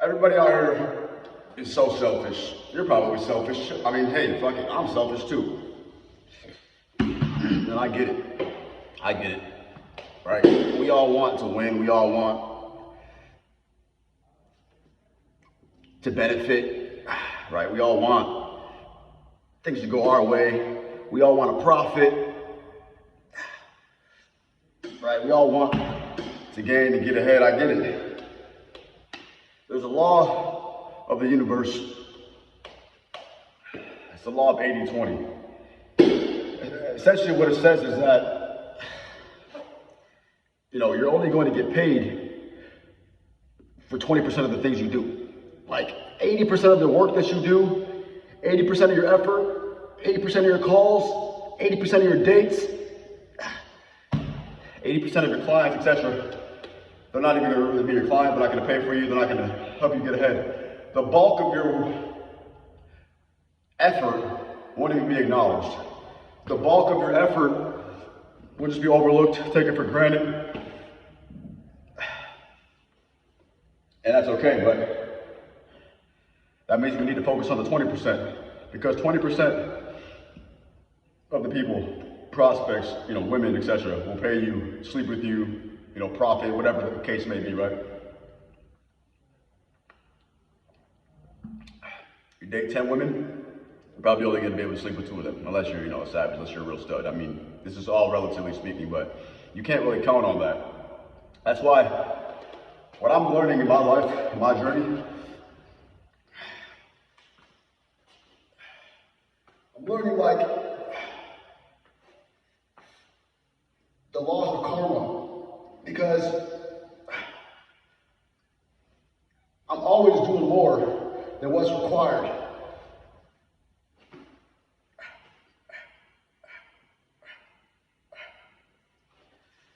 Everybody out here is so selfish. You're probably selfish. I mean, hey, fuck it, I'm selfish too. And I get it. I get it. Right? We all want to win. We all want to benefit. Right? We all want things to go our way. We all want to profit. Right? We all want to gain, to get ahead. I get it. There's a law of the universe. It's the law of 80-20. Essentially what it says is that, you're only going to get paid for 20% of the things you do. Like 80% of the work that you do, 80% of your effort, 80% of your calls, 80% of your dates, 80% of your clients, etc. They're not even going to really be your client. They're not going to pay for you. They're not going to help you get ahead. The bulk of your effort won't even be acknowledged. The bulk of your effort will just be overlooked, taken for granted. And that's okay, but that means we need to focus on the 20%, because 20% of the people, prospects, women, etc., will pay you, sleep with you, profit, whatever the case may be, right? You date 10 women, you're probably only going to be able to sleep with 2 of them, unless you're, a savage, unless you're a real stud. I mean, this is all relatively speaking, but you can't really count on that. That's why what I'm learning in my life, in my journey, I'm learning like the laws of karma, because I'm always doing more than what's required.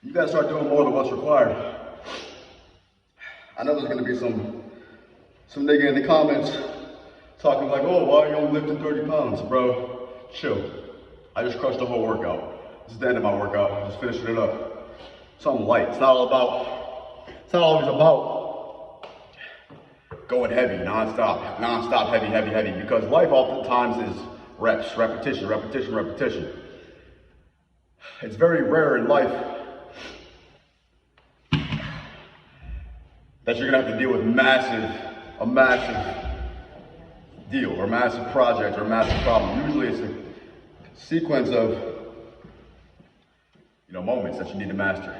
You gotta start doing more than what's required. I know there's gonna be some nigga in the comments talking like, oh, why are you only lifting 30 pounds, bro? Chill. I just crushed the whole workout. This is the end of my workout. I'm just finishing it up. Something light. It's not always about going heavy, non-stop, heavy, because life oftentimes is reps, repetition. It's very rare in life that you're gonna have to deal with a massive deal, or massive project, or massive problem. Usually it's a sequence of moments that you need to master.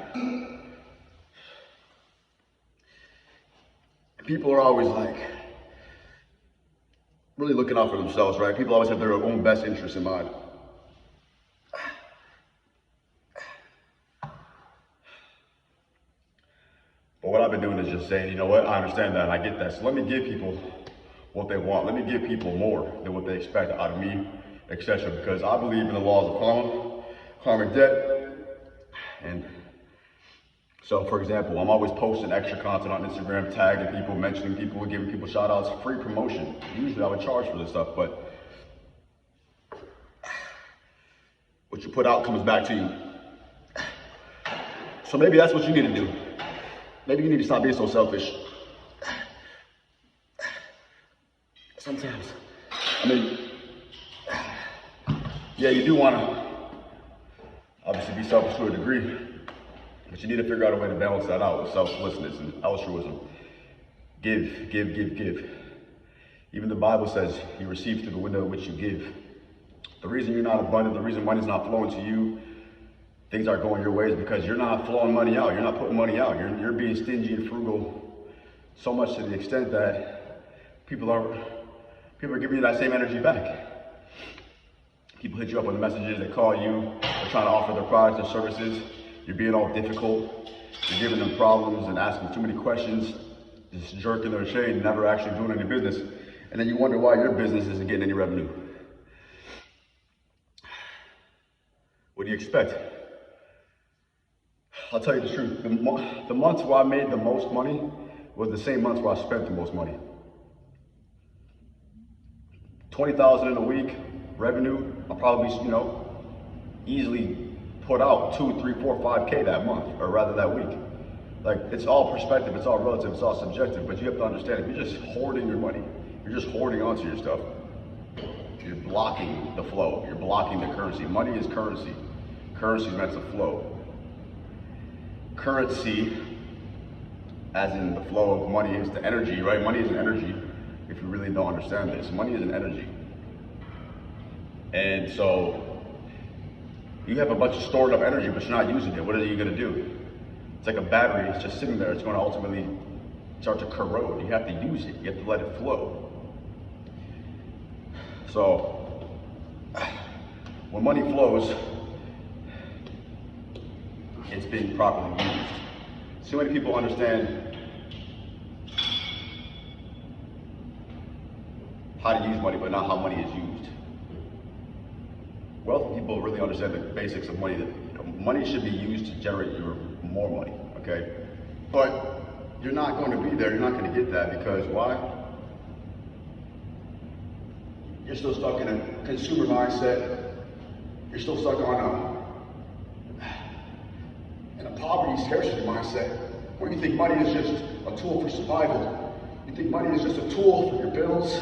People are always like really looking out for themselves, right? People always have their own best interests in mind. But what I've been doing is just saying, you know what, I understand that and I get that. So let me give people what they want. Let me give people more than what they expect out of me, etc. Because I believe in the laws of karma, karmic debt. And so, for example, I'm always posting extra content on Instagram, tagging people, mentioning people, giving people shout outs, free promotion. Usually I would charge for this stuff, but what you put out comes back to you. So maybe that's what you need to do. Maybe you need to stop being so selfish. Sometimes, yeah, you do want to obviously be selfish to a degree, but you need to figure out a way to balance that out with selflessness and altruism. Give. Even the Bible says you receive through the window in which you give. The reason you're not abundant, the reason money's not flowing to you, things aren't going your way, is because you're not flowing money out. You're not putting money out. You're being stingy and frugal so much to the extent that people are giving you that same energy back. People hit you up with messages, they call you, they're trying to offer their products or services. You're being all difficult. You're giving them problems and asking too many questions, just jerking their chain, never actually doing any business. And then you wonder why your business isn't getting any revenue. What do you expect? I'll tell you the truth. The months where I made the most money was the same months where I spent the most money. 20,000 in a week revenue, I'll probably, easily put out 2, 3, 4, 5K that month, or rather that week. Like, it's all perspective, it's all relative, it's all subjective, but you have to understand, if you're just hoarding your money, you're just hoarding onto your stuff, you're blocking the flow, you're blocking the currency. Money is currency. Currency is meant to flow. Currency, as in the flow of money, is the energy, right? Money is an energy, if you really don't understand this. Money is an energy. And so, you have a bunch of stored up energy, but you're not using it. What are you gonna do? It's like a battery, it's just sitting there. It's gonna ultimately start to corrode. You have to use it, you have to let it flow. So, when money flows, it's being properly used. So many people understand how to use money, but not how money is used. Wealthy people really understand the basics of money. That money should be used to generate more money, okay? But you're not going to be there, you're not going to get that, because why? You're still stuck in a consumer mindset. You're still stuck in a poverty scarcity mindset, where you think money is just a tool for survival. You think money is just a tool for your bills,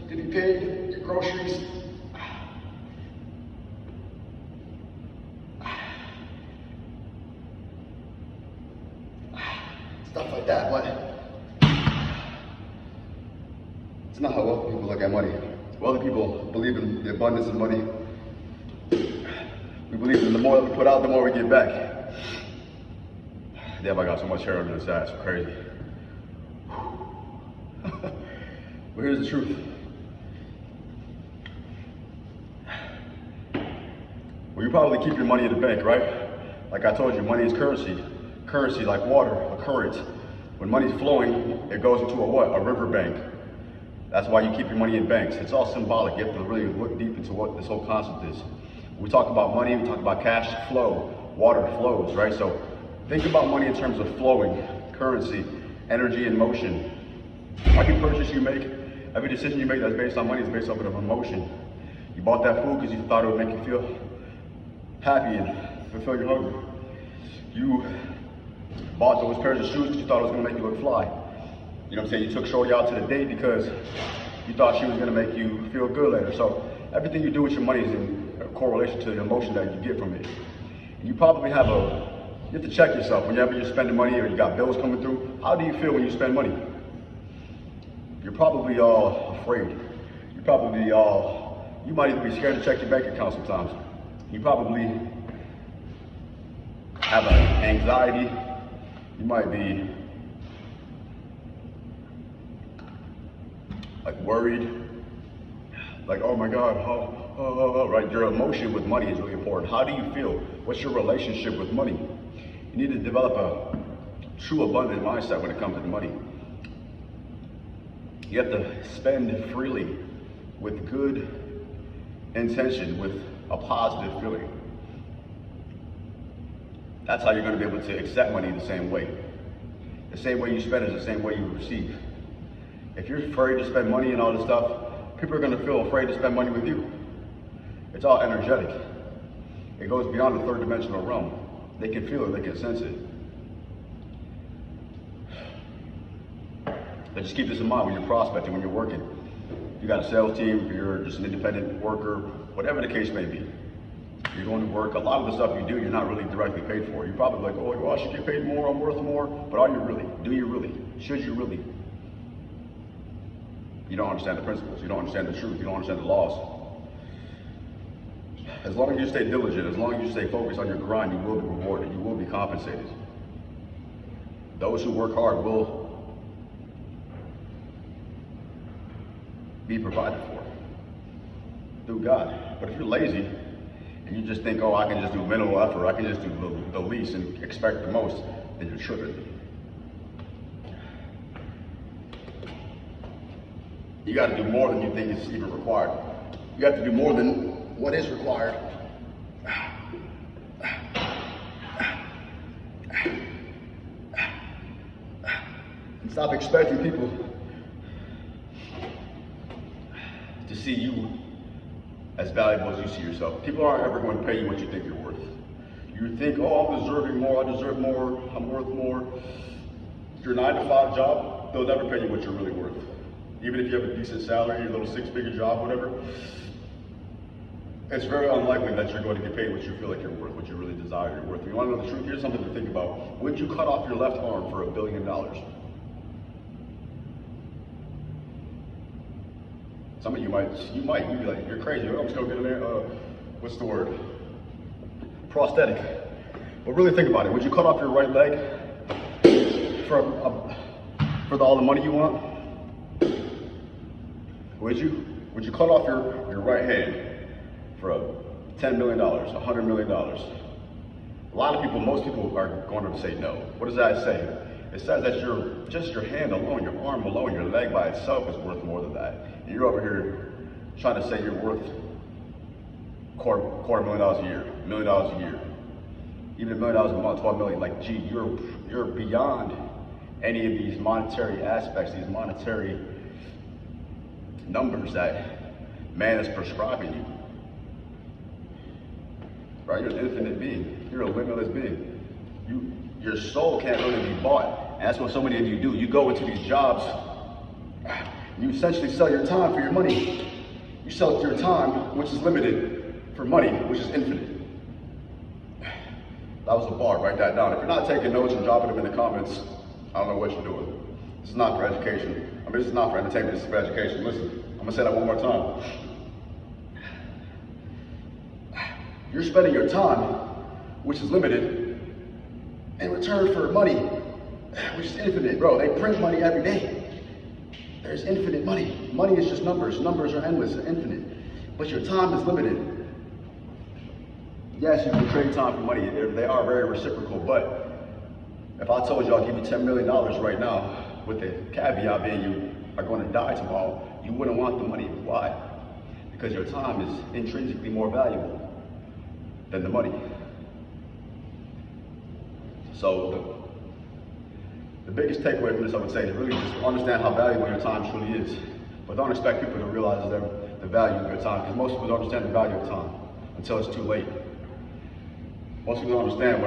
to be paid, your groceries. Stuff like that, but it's not how wealthy people look at money. Wealthy people believe in the abundance of money. We believe in the more that we put out, the more we get back. Damn, I got so much hair under this ass, it's crazy. But here's the truth. Well, you probably keep your money in the bank, right? Like I told you, money is currency. Currency, like water, a current. When money's flowing, it goes into a what? A river bank. That's why you keep your money in banks. It's all symbolic. You have to really look deep into what this whole concept is. When we talk about money, we talk about cash flow. Water flows, right? So think about money in terms of flowing, currency, energy, and motion. Every purchase you make, every decision you make that's based on money is based off of emotion. You bought that food because you thought it would make you feel happy and fulfill your hunger. You bought those pairs of shoes because you thought it was going to make you look fly. You know what I'm saying? You took shorty out to the date because you thought she was going to make you feel good later. So everything you do with your money is in correlation to the emotion that you get from it. And you probably you have to check yourself whenever you're spending money or you got bills coming through. How do you feel when you spend money? You're probably all afraid. You might even be scared to check your bank account sometimes. You probably have an anxiety. You might be like worried, like, oh my God, right? Your emotion with money is really important. How do you feel? What's your relationship with money? You need to develop a true abundant mindset when it comes to money. You have to spend freely with good intention, with a positive feeling. That's how you're going to be able to accept money the same way. The same way you spend is the same way you receive. If you're afraid to spend money and all this stuff, people are going to feel afraid to spend money with you. It's all energetic. It goes beyond the third dimensional realm. They can feel it, they can sense it. But just keep this in mind when you're prospecting, when you're working. You got a sales team, if you're just an independent worker, whatever the case may be. You're going to work, a lot of the stuff you do, you're not really directly paid for. You're probably like, oh, well, I should get paid more, I'm worth more. But are you really? Do you really? Should you really? You don't understand the principles, you don't understand the truth, you don't understand the laws. As long as you stay diligent, as long as you stay focused on your grind, you will be rewarded, you will be compensated. Those who work hard will be provided for through God. But if you're lazy and you just think, oh, I can just do minimal effort, I can just do the least and expect the most, then you're tripping. You got to do more than you think is even required. You have to do more than what is required. And stop expecting people to see you as valuable as you see yourself. People aren't ever going to pay you what you think you're worth. You think, oh, I'm deserving more, I deserve more, I'm worth more. Your 9-to-5 job, they'll never pay you what you're really worth. Even if you have a decent salary, your little 6-figure job, whatever, it's very unlikely that you're going to get paid what you feel like you're worth, what you really desire you're worth. You want to know the truth? Here's something to think about. Would you cut off your left arm for $1 billion? Some of you might, you'd be like, you're crazy. I'm just gonna get in there, what's the word? Prosthetic. But really think about it. Would you cut off your right leg for all the money you want? Would you? Would you cut off your right hand for $10 million, $100 million? A lot of people, most people are going to say no. What does that say? It says that just your hand alone, your arm alone, your leg by itself is worth more than that. And you're over here trying to say you're worth quarter $1 million a year, $1 million a year, even $1 million a month, 12 million. Like, gee, you're beyond any of these monetary aspects, these monetary numbers that man is prescribing you. Right? You're an infinite being. You're a limitless being. Your soul can't really be bought. And that's what so many of you do. You go into these jobs, you essentially sell your time for your money. You sell your time, which is limited, for money, which is infinite. That was a bar, write that down. If you're not taking notes and dropping them in the comments, I don't know what you're doing. This is not for education. I mean, this is not for entertainment, this is for education. Listen, I'm gonna say that one more time. You're spending your time, which is limited, in return for money, which is infinite. Bro, they print money every day. There's infinite money. Money is just numbers. Numbers are endless and infinite. But your time is limited. Yes, you can trade time for money. They are very reciprocal, but if I told you I'll give you $10 million right now, with the caveat being you are going to die tomorrow, you wouldn't want the money. Why? Because your time is intrinsically more valuable than the money. So the biggest takeaway from this, I would say, is really just understand how valuable your time truly is. But don't expect people to realize the value of your time, because most people don't understand the value of time until it's too late. Most people don't understand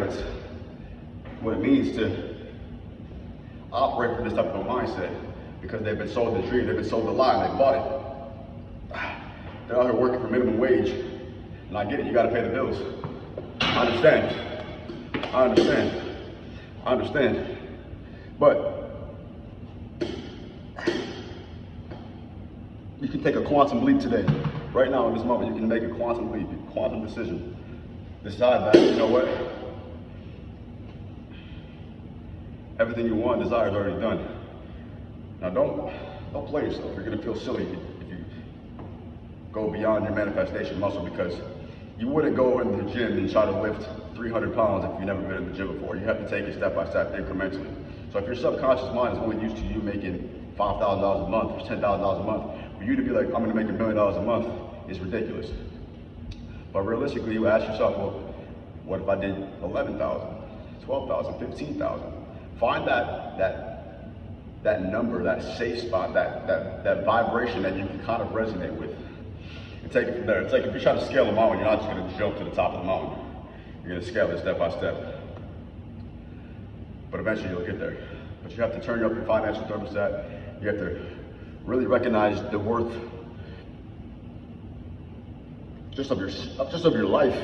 what it means to operate from this type of a mindset, because they've been sold the dream, they've been sold the lie, and they bought it. They're out here working for minimum wage, and I get it, you gotta pay the bills. I understand. But you can take a quantum leap today. Right now, in this moment, you can make a quantum leap, a quantum decision. Decide that, you know what? Everything you want, desire is already done. Now don't play yourself. You're gonna feel silly if you go beyond your manifestation muscle, because you wouldn't go in the gym and try to lift 300 pounds if you've never been in the gym before. You have to take it step by step, incrementally. So if your subconscious mind is only used to you making $5,000 a month or $10,000 a month, for you to be like, I'm gonna make $1 million a month, is ridiculous. But realistically, you ask yourself, well, what if I did 11,000, 12,000, 15,000? Find that number, that safe spot, that vibration that you can kind of resonate with, and take it from there. It's like if you're trying to scale a mountain, you're not just gonna jump to the top of the mountain. You're gonna scale it step by step. But eventually you'll get there. But you have to turn up your financial thermostat. You have to really recognize the worth just of your life.